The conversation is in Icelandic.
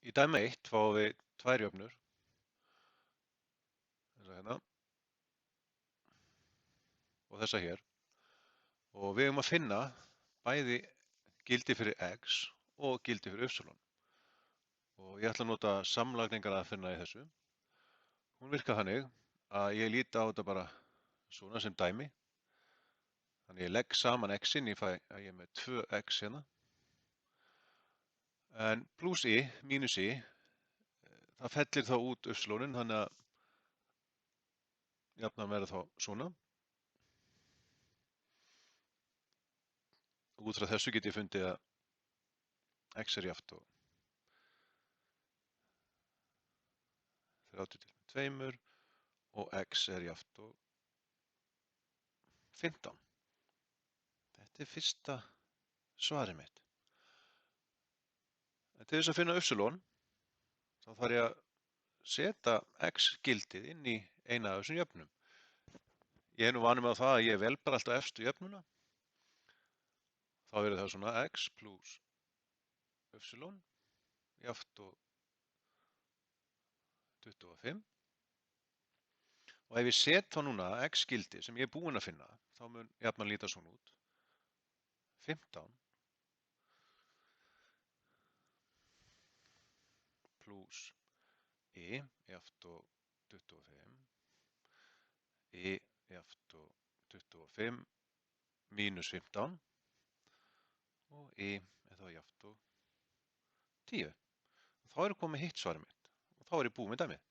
Í dæmi 1 fáum við tvær jöfnur, þessa hérna og þessa hér, og við eigum að finna bæði gildi fyrir x og gildi fyrir y. Og ég ætla að nota samlagningaraðferðina í þessu. Hún virkar þannig að ég líti á þetta bara svona sem dæmi. Þannig ég legg saman x-in, ég fæ að ég er með 2x hérna. En pluss y, mínus y, það fellir þá út y-in, þannig að jafnan verður þá svona. Út frá þessu get ég fundið að x er jafnt og 30 til 2 og x er jafnt og 15. Þetta er fyrsta svarið mitt. En til þess að finna y, þá þarf ég að setja x-gildið inn í eina af þessum jöfnum. Ég er nú vanur með það að ég vel bara alltaf efstu jöfnuna. Þá verður það svona x pluss y jafnt og 25. Og ef ég set þá núna x-gildi sem ég er búinn að finna, þá mun jafnan líta svona út. 15 pluss y jafnt og 25. Y jafnt og 25 mínus 15 og y er þá jafnt og 10. Þá er komið hitt svarið mitt og þá er ég búinn með dæmið.